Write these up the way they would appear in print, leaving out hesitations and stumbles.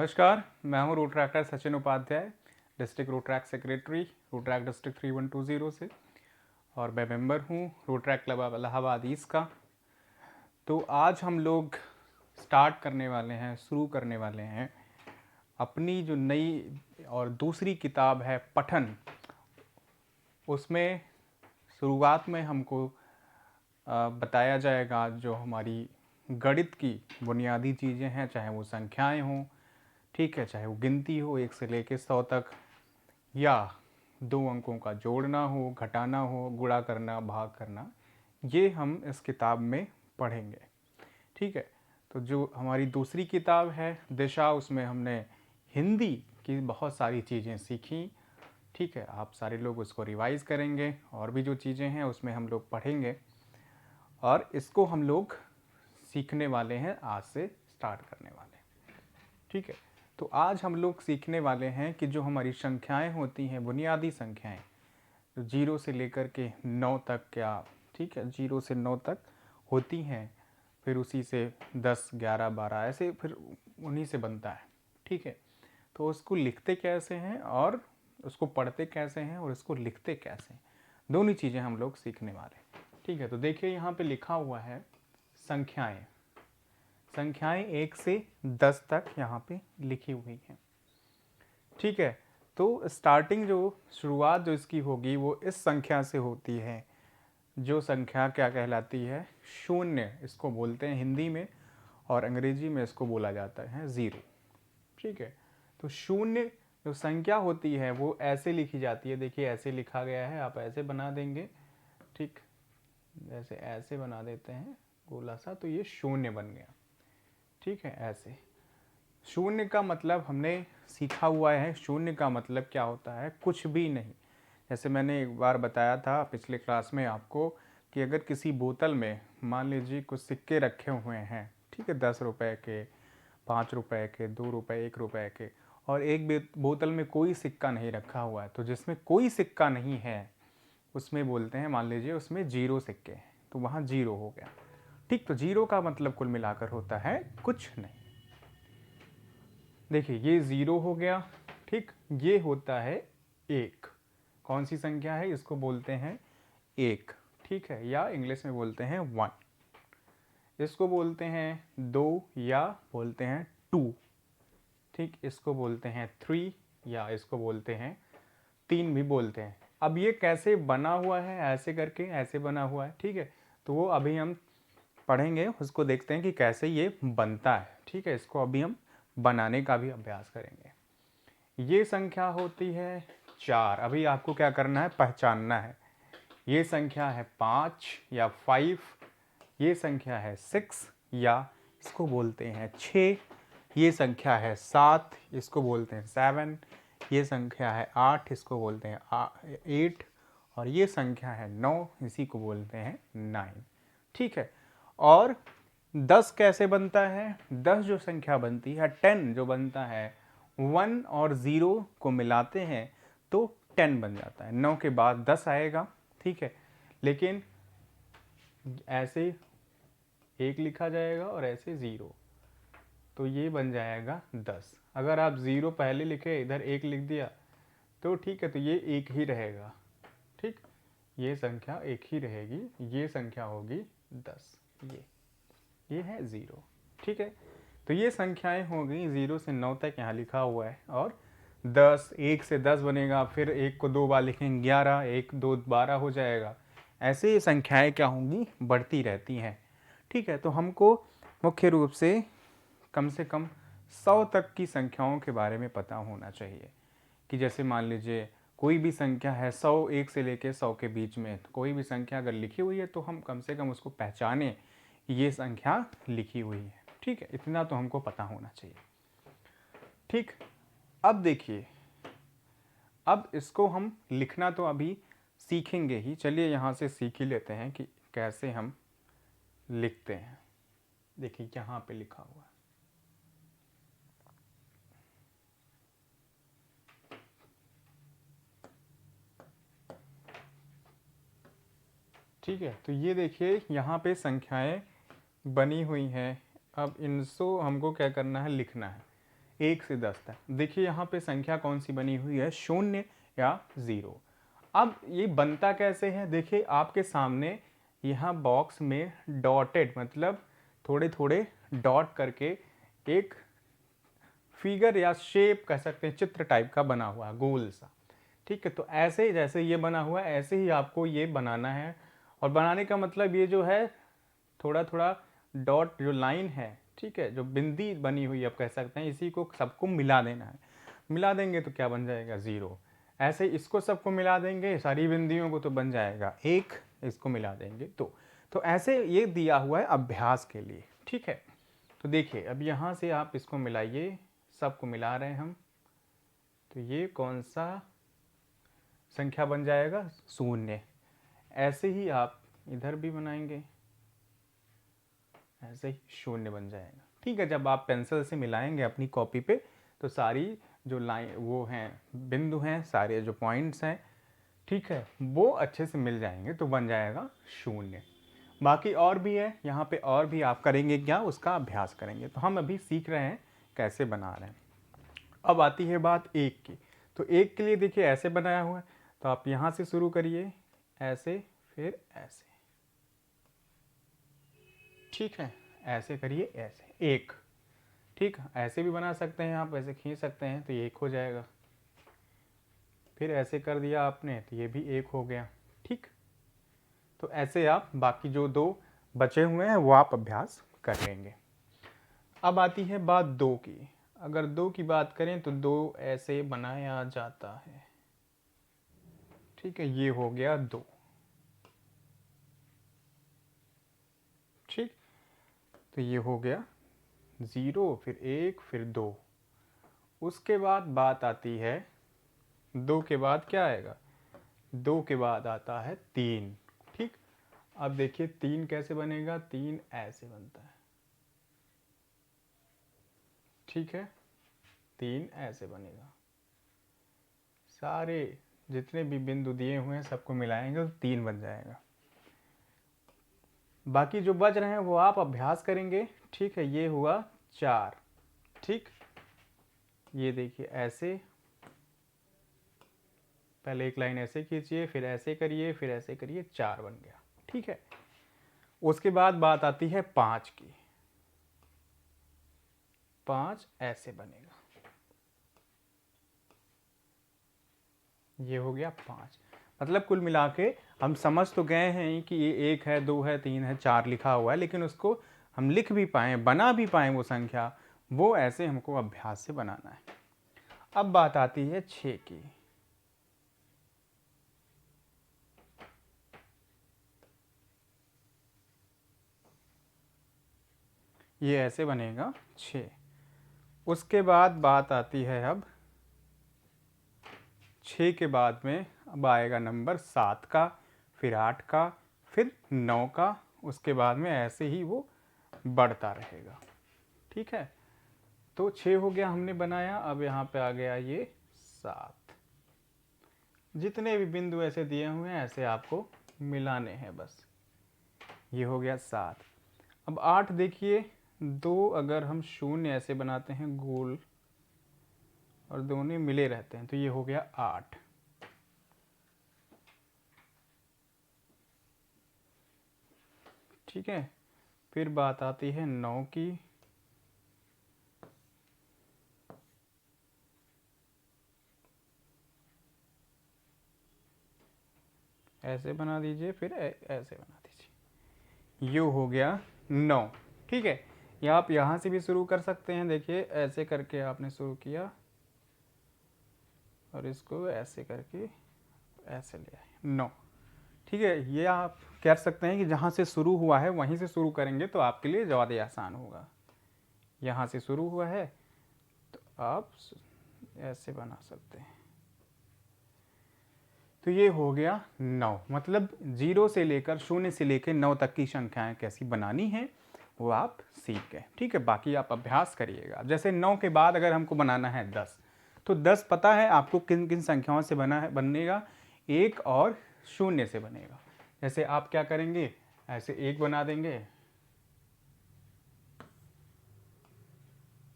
नमस्कार, मैं हूं Rotaractor Sachin Upadhyay, district Rotaract secretary, Rotaract district 3120 से। और मैं मेंबर हूं Rotaract club Allahabad east का। तो आज हम लोग स्टार्ट करने वाले हैं, शुरू करने वाले हैं अपनी जो नई और दूसरी किताब है पठन। उसमें शुरुआत में हमको बताया जाएगा जो हमारी गणित की बुनियादी चीज़ें हैं, चाहे वो संख्याएं हों, ठीक है, चाहे वो गिनती हो 1 से लेकर 100 तक, या 2 अंकों का जोड़ना हो, घटाना हो, गुणा करना, भाग करना, ये हम इस किताब में पढ़ेंगे। ठीक है, तो जो हमारी दूसरी किताब है दिशा, उसमें हमने हिंदी की बहुत सारी चीज़ें सीखी। ठीक है, आप सारे लोग उसको रिवाइज़ करेंगे और भी जो चीज़ें हैं उसमें हम लोग पढ़ेंगे, और इसको हम लोग सीखने वाले हैं, आज से स्टार्ट करने वाले हैं। ठीक है, तो आज हम लोग सीखने वाले हैं कि जो हमारी संख्याएं होती हैं, बुनियादी संख्याएं, जो 0 से लेकर के 9 तक, क्या ठीक है, 0 से 9 तक होती हैं, फिर उसी से 10, 11, 12 ऐसे फिर उन्हीं से बनता है। ठीक है, तो उसको लिखते कैसे हैं और उसको पढ़ते कैसे हैं और इसको लिखते कैसे हैं, दोनों चीज़ें हम लोग सीखने वाले हैं। ठीक है, तो देखिए यहाँ पे लिखा हुआ है संख्याएं। संख्याएं 1 से 10 तक यहाँ पे लिखी हुई हैं। ठीक है, तो स्टार्टिंग जो शुरुआत जो इसकी होगी वो इस संख्या से होती है, जो संख्या क्या कहलाती है, शून्य इसको बोलते हैं हिंदी में, और अंग्रेजी में इसको बोला जाता है ज़ीरो। ठीक है, तो शून्य जो संख्या होती है वो ऐसे लिखी जाती है, देखिए ऐसे लिखा गया है, आप ऐसे बना देंगे। ठीक, जैसे ऐसे बना देते हैं गोला सा, तो ये शून्य बन गया। ठीक है, ऐसे शून्य का मतलब हमने सीखा हुआ है, शून्य का मतलब क्या होता है, कुछ भी नहीं। जैसे मैंने एक बार बताया था पिछले क्लास में आपको कि अगर किसी बोतल में मान लीजिए कुछ सिक्के रखे हुए हैं, ठीक है, 10 रुपए के, 5 रुपए के, 2 रुपए, 1 रुपए के, और एक बोतल में कोई सिक्का नहीं रखा हुआ है, तो जिसमें कोई सिक्का नहीं है उसमें बोलते हैं, मान लीजिए उसमें 0 सिक्के हैं, तो वहाँ 0 हो गया। ठीक, तो 0 का मतलब कुल मिलाकर होता है कुछ नहीं। देखिए ये 0 हो गया। ठीक, ये होता है 1। कौन सी संख्या है, इसको बोलते हैं 1। ठीक है, या इंग्लिश में बोलते हैं 1। इसको बोलते हैं 2, या बोलते हैं 2। ठीक, इसको बोलते हैं 3, या इसको बोलते हैं 3 भी बोलते हैं। अब ये कैसे बना हुआ है, ऐसे करके ऐसे बना हुआ है। ठीक है, तो वो अभी हम पढ़ेंगे, उसको देखते हैं कि कैसे ये बनता है। ठीक है, इसको अभी हम बनाने का भी अभ्यास करेंगे। ये संख्या होती है 4। अभी आपको क्या करना है, पहचानना है। ये संख्या है 5 या 5, ये संख्या है 6, या इसको बोलते हैं 6, ये संख्या है 7, इसको बोलते हैं 7, ये संख्या है 8, इसको बोलते हैं 8, और ये संख्या है 9, इसी को बोलते हैं 9। ठीक है, और 10 कैसे बनता है, 10 जो संख्या बनती है, 10 जो बनता है, 1 और 0 को मिलाते हैं तो 10 बन जाता है। 9 के बाद 10 आएगा। ठीक है, लेकिन ऐसे 1 लिखा जाएगा और ऐसे 0, तो ये बन जाएगा 10। अगर आप 0 पहले लिखे, इधर 1 लिख दिया, तो ठीक है, तो ये 1 ही रहेगा। ठीक, ये संख्या 1 ही रहेगी, ये संख्या होगी 10। ये है 0। ठीक है, तो ये संख्याएं हो गई 0 से 9 तक यहाँ लिखा हुआ है। और 10, 1 से 10 बनेगा, फिर 1 को 2 बार लिखेंगे 11, 1 2 12 हो जाएगा। ऐसे ये संख्याएं क्या होंगी, बढ़ती रहती हैं। ठीक है, तो हमको मुख्य रूप से कम 100 तक की संख्याओं के बारे में पता होना चाहिए। कि जैसे मान लीजिए कोई भी संख्या है 100, 1 से लेकर 100 के बीच में, तो कोई भी संख्या अगर लिखी हुई है तो हम कम से कम उसको पहचानें, ये संख्या लिखी हुई है। ठीक है, इतना तो हमको पता होना चाहिए। ठीक, अब देखिए, अब इसको हम लिखना तो अभी सीखेंगे ही, चलिए यहाँ से सीख ही लेते हैं कि कैसे हम लिखते हैं। देखिए यहाँ पे लिखा हुआ है, ठीक है, तो ये देखिए यहाँ पे संख्याएं बनी हुई हैं। अब इनको हमको क्या करना है, लिखना है। 1 से 10 तक। देखिए यहाँ पे संख्या कौन सी बनी हुई है, 0 या 0। अब ये बनता कैसे है, देखिए आपके सामने यहाँ बॉक्स में डॉटेड मतलब थोड़े थोड़े डॉट करके एक फिगर या शेप कह सकते हैं, चित्र टाइप का बना हुआ है गोल सा। ठीक है, तो ऐसे ही जैसे ये बना हुआ है ऐसे ही आपको ये बनाना है। और बनाने का मतलब ये जो है थोड़ा थोड़ा डॉट जो लाइन है, ठीक है, जो बिंदी बनी हुई आप कह सकते हैं, इसी को सबको मिला देना है। मिला देंगे तो क्या बन जाएगा, 0। ऐसे इसको सबको मिला देंगे, सारी बिंदियों को, तो बन जाएगा 1। इसको मिला देंगे तो ऐसे ये दिया हुआ है अभ्यास के लिए। ठीक है, तो देखिए अब यहाँ से आप इसको मिलाइए, सबको मिला रहे हैं हम, तो ये कौन सा संख्या बन जाएगा, 0। ऐसे ही आप इधर भी बनाएंगे, ऐसे ही 0 बन जाएगा। ठीक है, जब आप पेंसिल से मिलाएंगे अपनी कॉपी पे तो सारी जो लाइन वो हैं बिंदु हैं, सारे जो पॉइंट्स हैं, ठीक है, वो अच्छे से मिल जाएंगे तो बन जाएगा 0। बाकी और भी है यहाँ पे, और भी आप करेंगे क्या, उसका अभ्यास करेंगे। तो हम अभी सीख रहे हैं कैसे बना रहे हैं। अब आती है बात 1 की। तो 1 के लिए देखिए ऐसे बनाया हुआ है, तो आप यहाँ से शुरू करिए, ऐसे फिर ऐसे, ठीक है, ऐसे करिए, ऐसे 1। ठीक, ऐसे भी बना सकते हैं आप, ऐसे खींच सकते हैं तो ये 1 हो जाएगा। फिर ऐसे कर दिया आपने तो ये भी 1 हो गया। ठीक, तो ऐसे आप बाकी जो 2 बचे हुए हैं वो आप अभ्यास कर लेंगे। अब आती है बात 2 की। अगर 2 की बात करें तो 2 ऐसे बनाया जाता है। ठीक है, ये हो गया 2। ठीक, तो ये हो गया 0, फिर 1, फिर 2। उसके बाद बात आती है 2 के बाद क्या आएगा, 2 के बाद आता है 3। ठीक, अब देखिए 3 कैसे बनेगा, 3 ऐसे बनता है। ठीक है, 3 ऐसे बनेगा। सारे जितने भी बिंदु दिए हुए हैं सबको मिलाएंगे तो 3 बन जाएगा। बाकी जो बच रहे हैं वो आप अभ्यास करेंगे। ठीक है, ये हुआ 4। ठीक, ये देखिए ऐसे, पहले एक लाइन ऐसे खींचिए, फिर ऐसे करिए, फिर ऐसे करिए, 4 बन गया। ठीक है, उसके बाद बात आती है 5 की। 5 ऐसे बनेगा, ये हो गया 5। मतलब कुल मिला के हम समझ तो गए हैं कि ये 1 है, 2 है, 3 है, 4 लिखा हुआ है, लेकिन उसको हम लिख भी पाएँ, बना भी पाएँ वो संख्या, वो ऐसे हमको अभ्यास से बनाना है। अब बात आती है 6 की। ये ऐसे बनेगा 6। उसके बाद बात आती है अब 6 के बाद में अब आएगा नंबर 7 का, फिर 8 का, फिर 9 का। उसके बाद में ऐसे ही वो बढ़ता रहेगा। ठीक है, तो 6 हो गया हमने बनाया। अब यहाँ पे आ गया ये 7। जितने भी बिंदु ऐसे दिए हुए हैं ऐसे आपको मिलाने हैं बस। ये हो गया 7। अब 8 देखिए, 2 अगर हम 0 ऐसे बनाते हैं गोल और दोनों मिले रहते हैं तो ये हो गया 8। ठीक है, फिर बात आती है 9 की। ऐसे बना दीजिए, फिर ऐसे बना दीजिए, ये हो गया 9। ठीक है, या आप यहाँ से भी शुरू कर सकते हैं। देखिए ऐसे करके आपने शुरू किया और इसको ऐसे करके ऐसे ले आए, 9। ठीक है, ये आप कह सकते हैं कि जहाँ से शुरू हुआ है वहीं से शुरू करेंगे तो आपके लिए ज़्यादा आसान होगा। यहाँ से शुरू हुआ है तो आप ऐसे बना सकते हैं। तो ये हो गया 9। मतलब 0 से लेकर 0 से लेकर 9 तक की संख्याएं कैसी बनानी है वो आप सीख गए। ठीक है, बाकी आप अभ्यास करिएगा। जैसे 9 के बाद अगर हमको बनाना है 10, तो 10 पता है आपको किन किन संख्याओं से बनेगा, 1 और 0 से बनेगा। जैसे आप क्या करेंगे, ऐसे 1 बना देंगे,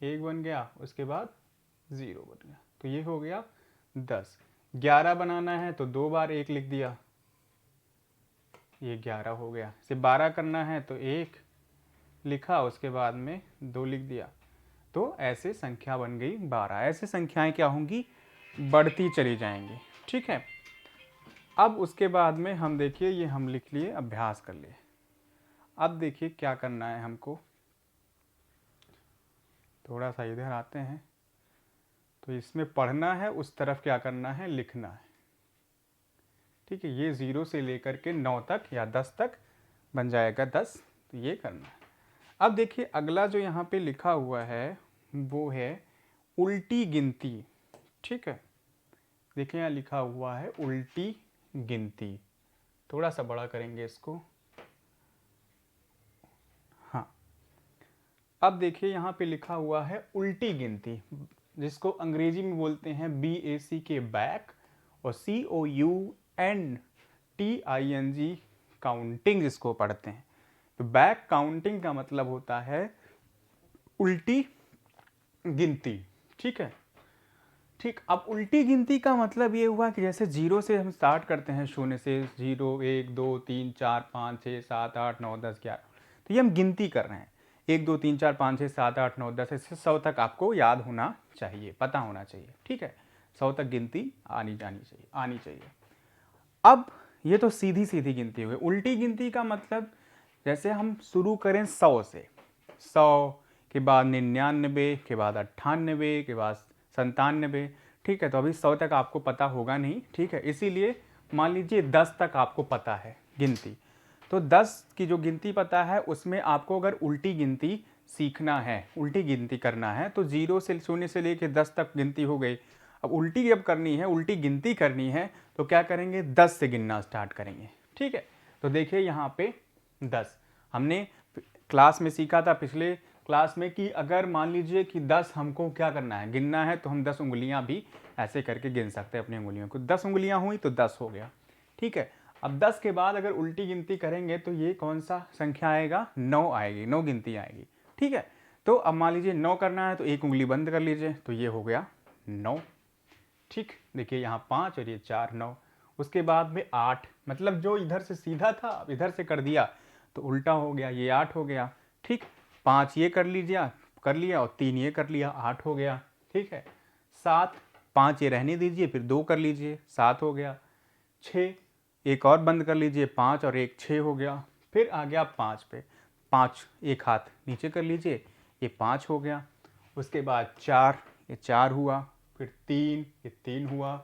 1 बन गया, उसके बाद 0 बन गया, तो ये हो गया 10। 11 बनाना है तो 2 बार 1 लिख दिया, ये 11 हो गया। इसे 12 करना है तो 1 लिखा, उसके बाद में 2 लिख दिया, तो ऐसे संख्या बन गई 12। ऐसे संख्याएं क्या होंगी, बढ़ती चली जाएंगी। ठीक है, अब उसके बाद में हम देखिए, ये हम लिख लिए, अभ्यास कर लिए। अब देखिए क्या करना है हमको, थोड़ा सा इधर आते हैं, तो इसमें पढ़ना है, उस तरफ क्या करना है, लिखना है। ठीक है, ये 0 से लेकर के 9 तक या 10 तक बन जाएगा 10, तो ये करना है। अब देखिए अगला जो यहाँ पे लिखा हुआ है वो है उल्टी गिनती। ठीक है, देखिए यहाँ लिखा हुआ है उल्टी गिनती, थोड़ा सा बड़ा करेंगे इसको। हाँ, अब देखिए यहाँ पे लिखा हुआ है उल्टी गिनती, जिसको अंग्रेजी में बोलते हैं BAC के बैक, और COUNTING काउंटिंग जिसको पढ़ते हैं। तो बैक काउंटिंग का मतलब होता है उल्टी गिनती। ठीक है, ठीक। अब उल्टी गिनती का मतलब ये हुआ कि जैसे 0 से हम स्टार्ट करते हैं, 0 से 0 1 2 3 4 5 6 7 8 9 10 11, तो ये हम गिनती कर रहे हैं, 1 2 3 4 5 6 7 8 9 10 ऐसे 100 तक आपको याद होना चाहिए, पता होना चाहिए। ठीक है, 100 तक गिनती आनी चाहिए। अब ये तो सीधी सीधी गिनती हो गई। उल्टी गिनती का मतलब जैसे हम शुरू करें 100 से, 100 के बाद 99 के बाद 98 के बाद 97। ठीक है, तो अभी 100 तक आपको पता होगा नहीं। ठीक है, इसीलिए मान लीजिए 10 तक आपको पता है गिनती, तो 10 की जो गिनती पता है उसमें आपको अगर उल्टी गिनती सीखना है, उल्टी गिनती करना है, तो 0 से लेकर 10 तक गिनती हो गई। अब उल्टी जब करनी है, उल्टी गिनती करनी है, तो क्या करेंगे, 10 से गिनना स्टार्ट करेंगे। ठीक है, तो देखिए यहाँ पे 10 हमने क्लास में सीखा था, पिछले क्लास में, कि अगर मान लीजिए कि 10 हमको क्या करना है, गिनना है, तो हम 10 उंगलियां भी ऐसे करके गिन सकते हैं अपनी उंगलियों को। 10 उंगलियां हुई तो 10 हो गया। ठीक है, अब 10 के बाद अगर उल्टी गिनती करेंगे तो ये कौन सा संख्या आएगा, 9 आएगी, 9 गिनती आएगी। ठीक है, तो अब मान लीजिए 9 करना है तो एक उंगली बंद कर लीजिए, तो ये हो गया 9। ठीक, देखिए यहाँ 5 और ये 4, 9। उसके बाद में 8, मतलब जो इधर से सीधा था अब इधर से कर दिया तो उल्टा हो गया, ये 8 हो गया। ठीक, 5 ये कर लिया और 3 ये कर लिया, 8 हो गया। ठीक है, 7, 5 ये रहने दीजिए, फिर 2 कर लीजिए, 7 हो गया। 6, एक और बंद कर लीजिए, 5 और 1 6 हो गया। फिर आ गया 5 पे, 5 एक हाथ नीचे कर लीजिए, ये 5 हो गया। उसके बाद 4, ये 4 हुआ, फिर 3, ये 3 हुआ,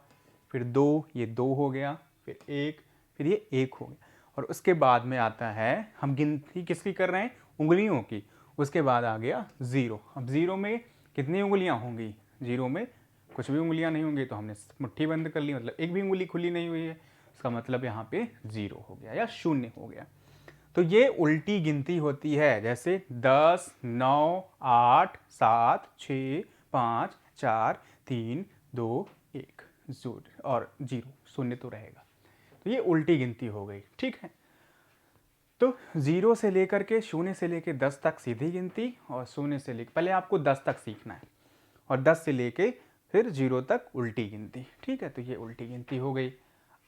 फिर 2, ये 2 हो गया, फिर 1, फिर ये 1 हो गया। और उसके बाद में आता है, हम गिनती किसकी कर रहे हैं, उंगलियों की। उसके बाद आ गया 0। अब 0 में कितनी उंगलियां होंगी, 0 में कुछ भी उंगलियां नहीं होंगी, तो हमने मुट्ठी बंद कर ली, मतलब एक भी उंगली खुली नहीं हुई है, इसका मतलब यहाँ पे 0 हो गया या 0 हो गया। तो ये उल्टी गिनती होती है, जैसे 10 9 8 7 6 5 4 3 2 1 0 और 0, 0 तो रहेगा, तो ये उल्टी गिनती हो गई। ठीक है, तो 0 से लेकर के 0 से लेकर 10 तक सीधी गिनती, और 0 से लेकर, पहले आपको 10 तक सीखना है, और 10 से लेके फिर 0 तक उल्टी गिनती। ठीक है, तो ये उल्टी गिनती हो गई।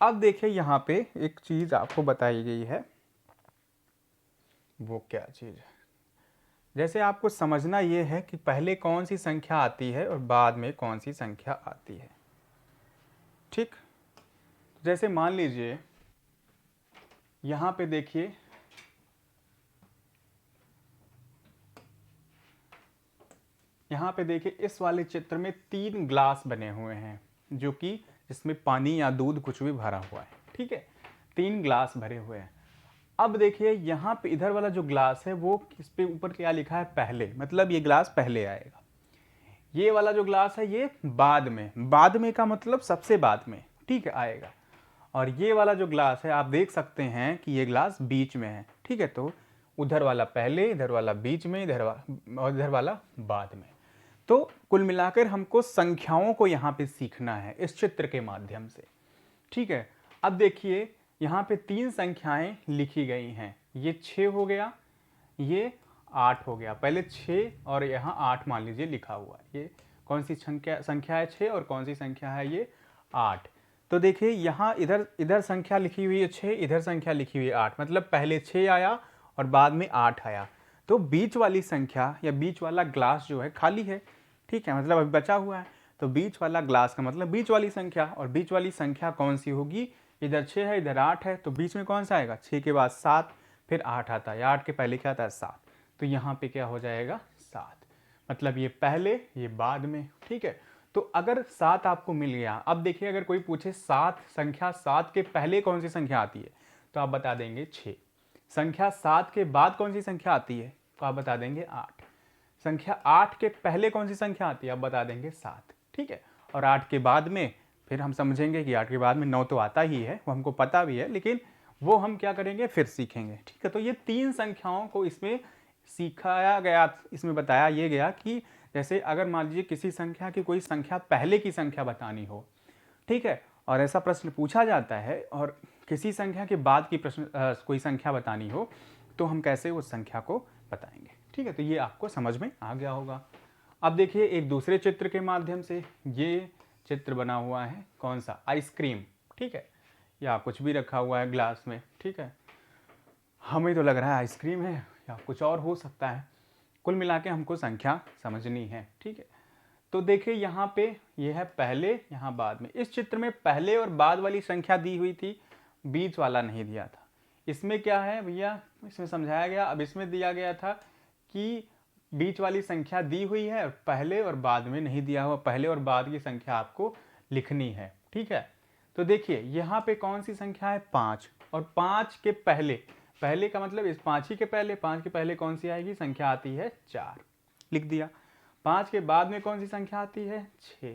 अब देखिए यहाँ पे एक चीज़ आपको बताई गई है, वो क्या चीज़ है, जैसे आपको समझना ये है कि पहले कौन सी संख्या आती है और बाद में कौन सी संख्या आती है। ठीक, जैसे मान लीजिए यहाँ पे देखिए, यहाँ पे देखिए इस वाले चित्र में 3 ग्लास बने हुए हैं, जो कि इसमें पानी या दूध कुछ भी भरा हुआ है। ठीक है, 3 ग्लास भरे हुए हैं। अब देखिए यहाँ पे इधर वाला जो ग्लास है वो इस पे ऊपर क्या लिखा है, पहले, मतलब ये ग्लास पहले आएगा। ये वाला जो ग्लास है ये बाद में का मतलब सबसे बाद में, ठीक है, आएगा। और ये वाला जो ग्लास है आप देख सकते हैं कि ये ग्लास बीच में है। ठीक है, तो उधर वाला पहले, इधर वाला बीच में, इधर वाला बाद में। तो कुल मिलाकर हमको संख्याओं को यहाँ पे सीखना है इस चित्र के माध्यम से। ठीक है, अब देखिए यहाँ पे 3 संख्याएं लिखी गई हैं, ये 6 हो गया, ये 8 हो गया, पहले 6 और यहाँ 8 मान लीजिए लिखा हुआ है। ये कौन सी संख्या है 6 और कौन सी संख्या है ये 8। तो देखिए यहाँ इधर इधर संख्या लिखी हुई है 6, इधर संख्या लिखी हुई है 8, मतलब पहले 6 आया और बाद में 8 आया। तो बीच वाली संख्या या बीच वाला ग्लास जो है खाली है, ठीक है, मतलब अभी बचा हुआ है। तो बीच वाला ग्लास का मतलब बीच वाली संख्या, और बीच वाली संख्या कौन सी होगी, इधर 6 है इधर 8 है, तो बीच में कौन सा आएगा, 6 के बाद 7 फिर 8 आता है, 8 के पहले क्या आता है 7, तो यहाँ पे क्या हो जाएगा 7, मतलब ये पहले ये बाद में, ठीक है। तो अगर 7 आपको मिल गया, अब देखिए अगर कोई पूछे 7 संख्या 7 के पहले कौन सी संख्या आती है, तो आप बता देंगे 6। संख्या 7 के बाद कौन सी संख्या आती है, तो आप बता देंगे 8। संख्या 8 के पहले कौन सी संख्या आती है, आप बता देंगे 7, ठीक है। और 8 के बाद में फिर हम समझेंगे कि 8 के बाद में 9 तो आता ही है, वो हमको पता भी है, लेकिन वो हम क्या करेंगे फिर सीखेंगे, ठीक है। तो ये 3 संख्याओं को इसमें सिखाया गया, इसमें बताया ये गया कि जैसे अगर मान लीजिए किसी संख्या की कोई संख्या पहले की संख्या बतानी हो, ठीक है, और ऐसा प्रश्न पूछा जाता है, और किसी संख्या के बाद की प्रश्न कोई संख्या बतानी हो, तो हम कैसे उस संख्या को बताएंगे, ठीक है। तो ये आपको समझ में आ गया होगा। अब देखिए एक दूसरे चित्र के माध्यम से, ये चित्र बना हुआ है कौन सा, आइसक्रीम, ठीक है, या कुछ भी रखा हुआ है ग्लास में, ठीक है, हमें तो लग रहा है आइसक्रीम है या कुछ और हो सकता है। कुल मिला के हमको संख्या समझनी है, ठीक है। तो देखिए यहाँ पे ये है पहले, यहाँ बाद में। इस चित्र में पहले और बाद वाली संख्या दी हुई थी, बीच वाला नहीं दिया था। इसमें क्या है भैया, इसमें समझाया गया, अब इसमें दिया गया था कि बीच वाली संख्या दी हुई है, पहले और बाद में नहीं दिया हुआ, पहले और बाद की संख्या आपको लिखनी है, ठीक है। तो देखिए यहाँ पे कौन सी संख्या है 5, और 5 के पहले, पहले का मतलब इस 5 ही के पहले, 5 के पहले कौन सी आएगी संख्या आती है 4, लिख दिया। 5 के बाद में कौन सी संख्या आती है 6,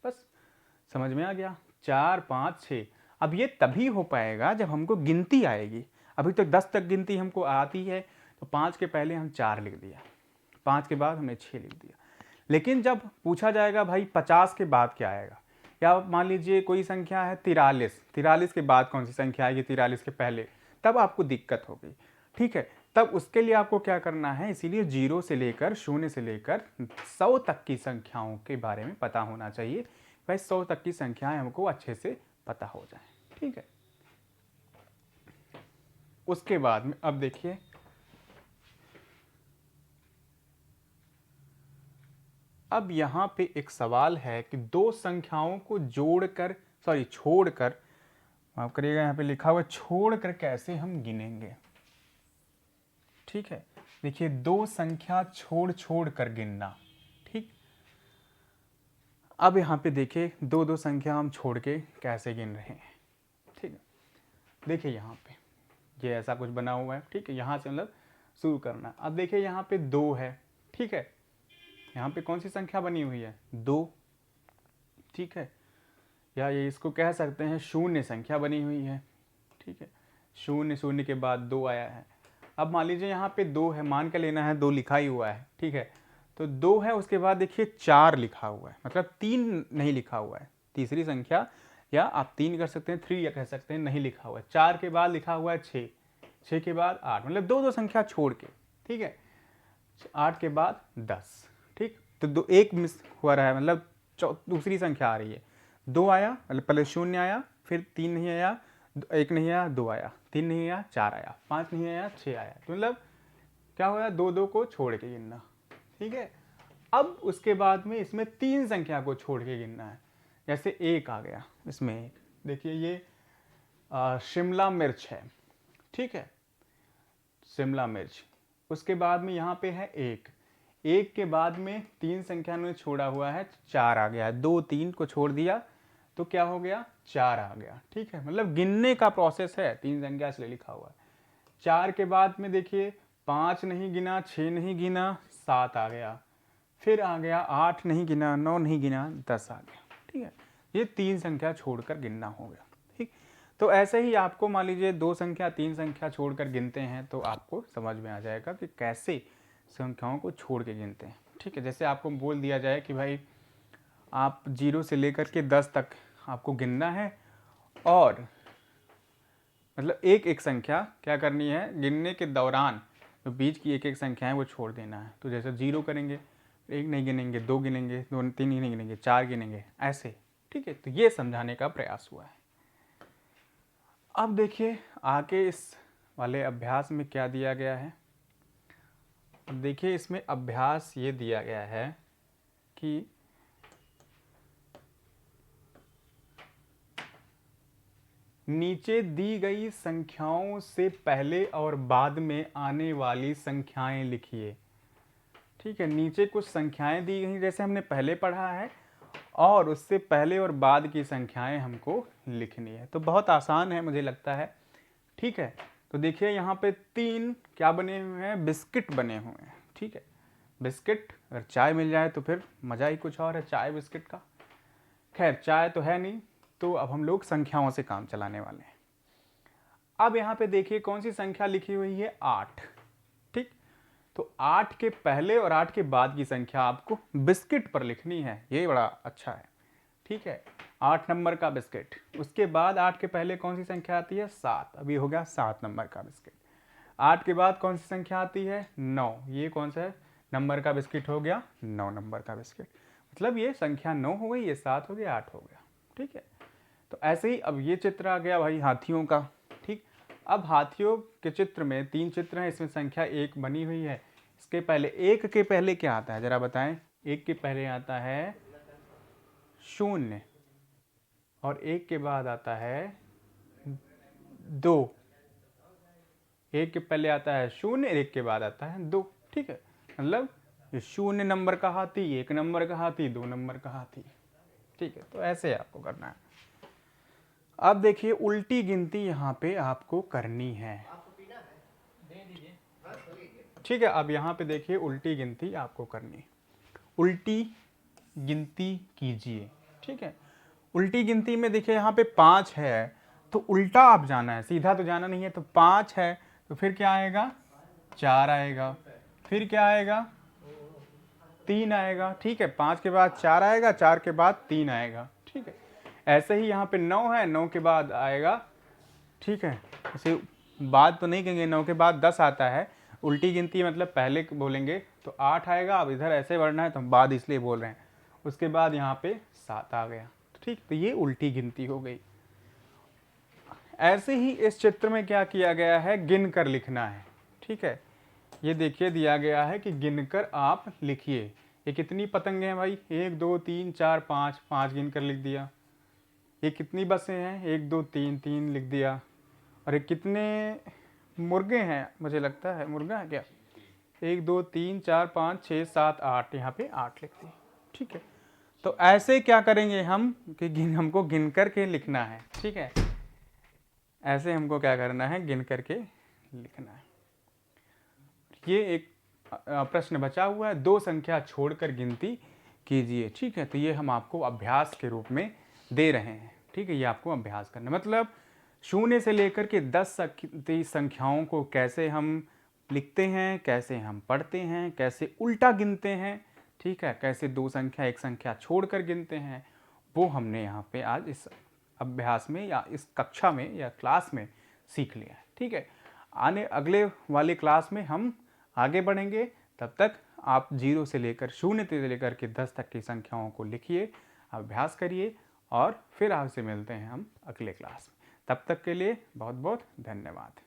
बस समझ में आ गया, 4 5 6। अब ये तभी हो पाएगा जब हमको गिनती आएगी। अभी तक 10 तक गिनती हमको आती है, तो 5 के पहले हम 4 लिख दिया, 5 के बाद हमने 6 लिख दिया। लेकिन जब पूछा जाएगा भाई 50 के बाद क्या आएगा, या मान लीजिए कोई संख्या है 43, 43 के बाद कौन सी संख्या आएगी 43 के पहले, तब आपको दिक्कत होगी, ठीक है। तब उसके लिए आपको क्या करना है, इसीलिए 0 से लेकर 0 से लेकर 100 तक की संख्याओं के बारे में पता होना चाहिए, भाई 100 तक की संख्याएं हमको अच्छे से पता हो जाए, ठीक है। उसके बाद में अब देखिए, अब यहाँ पे एक सवाल है कि दो संख्याओं को जोड़कर, सॉरी छोड़कर, माफ करिएगा यहाँ पे लिखा हुआ छोड़कर कैसे हम गिनेंगे, ठीक है। देखिए दो संख्या छोड़ छोड़ कर गिनना, ठीक। अब यहाँ पे देखिए दो दो संख्या हम छोड़ के कैसे गिन रहे हैं, ठीक है। देखिए यहाँ पे ये ऐसा कुछ बना हुआ है, ठीक है, यहाँ से मतलब शुरू करना। अब देखिए यहाँ पे 2 है, ठीक है, यहाँ पे कौन सी संख्या बनी हुई है 2, ठीक है, या ये इसको कह सकते हैं शून्य संख्या बनी हुई है, ठीक है, शून्य, शून्य के बाद 2 आया है। अब मान लीजिए यहाँ पे 2 है, मान के लेना है 2 लिखा ही हुआ है, ठीक है, तो 2 है, उसके बाद देखिए 4 लिखा हुआ है, मतलब 3 नहीं लिखा हुआ है, तीसरी संख्या, या आप 3 कर सकते हैं 3 या कह सकते हैं नहीं लिखा हुआ है। 4 के बाद लिखा हुआ है 6, 6 के बाद 8, मतलब दो दो संख्या छोड़ के, ठीक है, 8 के बाद 10, ठीक। तो दो एक मिस हो रहा है, मतलब दूसरी संख्या आ रही है, 2 आया, मतलब पहले 0 आया, फिर 3 नहीं आया, 1 नहीं आया, 2 आया, 3 नहीं आया, 4 आया, 5 नहीं आया, 6 आया, तो मतलब क्या हो गया, 2 2 को छोड़ के गिनना, ठीक है। अब उसके बाद में इसमें 3 संख्या को छोड़ के गिनना है, जैसे 1 आ गया, इसमें 1, देखिए ये शिमला मिर्च है, ठीक है, शिमला मिर्च। उसके बाद में यहाँ पे है 1, 1 के बाद में 3 संख्या में छोड़ा हुआ है 4 आ गया, 2 3 को छोड़ दिया तो क्या हो गया 4 आ गया, ठीक है, मतलब गिनने का प्रोसेस है, 3 संख्या इसलिए लिखा हुआ है। 4 के बाद में देखिए 5 नहीं गिना, 6 नहीं गिना, 7 आ गया, फिर आ गया 8 नहीं गिना, 9 नहीं गिना, 10 आ गया, ठीक है। ये 3 संख्या छोड़कर गिनना हो गया, ठीक। तो ऐसे ही आपको मान लीजिए 2 संख्या 3 संख्या छोड़कर गिनते हैं, तो आपको समझ में आ जाएगा कि कैसे संख्याओं को छोड़ के गिनते हैं, ठीक है। जैसे आपको बोल दिया जाए कि भाई आप 0 से लेकर के 10 तक आपको गिनना है, और मतलब एक एक संख्या क्या करनी है, गिनने के दौरान तो बीच की एक एक संख्याएं वो छोड़ देना है। तो जैसे 0 करेंगे, 1 नहीं गिनेंगे, 2 गिनेंगे, 2 3 नहीं गिनेंगे, 4 गिनेंगे, ऐसे। ठीक है, तो ये समझाने का प्रयास हुआ है। अब देखिए आगे इस वाले अभ्यास में क्या दिया गया है। अब देखिए इसमें अभ्यास ये दिया गया है कि नीचे दी गई संख्याओं से पहले और बाद में आने वाली संख्याएं लिखिए। ठीक है, नीचे कुछ संख्याएं दी गई जैसे हमने पहले पढ़ा है, और उससे पहले और बाद की संख्याएं हमको लिखनी है। तो बहुत आसान है मुझे लगता है। ठीक है, तो देखिए यहाँ पे 3 क्या बने हुए हैं, बिस्किट बने हुए हैं। ठीक है, बिस्किट, अगर चाय मिल जाए तो फिर मज़ा ही कुछ और है चाय बिस्किट का। खैर चाय तो है नहीं, तो अब हम लोग संख्याओं से काम चलाने वाले हैं। अब यहाँ पे देखिए कौन सी संख्या लिखी हुई है, 8। ठीक, तो 8 के पहले और 8 के बाद की संख्या आपको बिस्किट पर लिखनी है। ये बड़ा अच्छा है। ठीक है, 8 नंबर का बिस्किट, उसके बाद 8 के पहले कौन सी संख्या आती है, 7। अभी हो गया 7 नंबर का बिस्किट। 8 के बाद कौन सी संख्या आती है, 9। ये कौन सा नंबर का बिस्किट हो गया, 9 नंबर का बिस्किट। मतलब ये संख्या 9 हो गई, ये 7 हो गया, 8 हो गया। ठीक है, तो ऐसे ही अब ये चित्र आ गया भाई हाथियों का। ठीक, अब हाथियों के चित्र में 3 चित्र हैं, इसमें संख्या 1 बनी हुई है। इसके पहले 1 के पहले क्या आता है, जरा बताएं। 1 के पहले आता है 0, और 1 के बाद आता है 2। 1 के पहले आता है 0, 1 के बाद आता है 2। ठीक है, मतलब 0 नंबर का हाथी, 1 नंबर का हाथी, 2 नंबर का हाथी। ठीक है, तो ऐसे आपको करना है। अब देखिए उल्टी गिनती यहाँ पे आपको करनी है। ठीक है, अब यहाँ पे देखिए उल्टी गिनती आपको करनी। उल्टी गिनती कीजिए। ठीक है, उल्टी गिनती में देखिए यहाँ पे 5 है, तो उल्टा आप जाना है, सीधा तो जाना नहीं है। तो 5 है तो फिर क्या आएगा, 4 आएगा, फिर क्या आएगा, 3 आएगा। ठीक है, 5 के बाद 4 आएगा, 4 के बाद 3 आएगा। ठीक है, ऐसे ही यहाँ पे 9 है, 9 के बाद आएगा। ठीक है, ऐसे बाद तो नहीं कहेंगे, 9 के बाद 10 आता है। उल्टी गिनती मतलब पहले बोलेंगे तो 8 आएगा। अब इधर ऐसे बढ़ना है तो हम बाद इसलिए बोल रहे हैं। उसके बाद यहाँ पे 7 आ गया। ठीक, तो ये उल्टी गिनती हो गई। ऐसे ही इस चित्र में क्या किया गया है, गिन कर लिखना है। ठीक है, ये देखिए दिया गया है कि गिनकर आप लिखिए। ये कितनी पतंगे हैं भाई, 1 2 3 4 5, 5 गिन कर लिख दिया। ये कितनी बसें हैं, 1 2 3, 3 लिख दिया। और ये कितने मुर्गे हैं, मुझे लगता है मुर्गा है क्या, 1 2 3 4 5 6 7 8, यहाँ पे 8 लिख दिए। ठीक है, तो ऐसे क्या करेंगे हम कि हमको गिन कर के लिखना है। ठीक है, ऐसे हमको क्या करना है, गिन करके लिखना है। ये एक प्रश्न बचा हुआ है, 2 संख्या छोड़कर गिनती कीजिए। ठीक है, तो ये हम आपको अभ्यास के रूप में दे रहे हैं। ठीक है, ये आपको अभ्यास करना, मतलब 0 से लेकर के 10 संख्याओं को कैसे हम लिखते हैं, कैसे हम पढ़ते हैं, कैसे उल्टा गिनते हैं। ठीक है, कैसे 2 संख्या 1 संख्या छोड़कर गिनते हैं, वो हमने यहाँ पे आज इस अभ्यास में या इस कक्षा में या क्लास में सीख लिया है। ठीक है, अगले वाले क्लास में हम आगे बढ़ेंगे। तब तक आप 0 से लेकर 0 से लेकर के 10 तक की संख्याओं को लिखिए, अभ्यास करिए, और फिर आपसे मिलते हैं हम अगले क्लास में। तब तक के लिए बहुत बहुत धन्यवाद।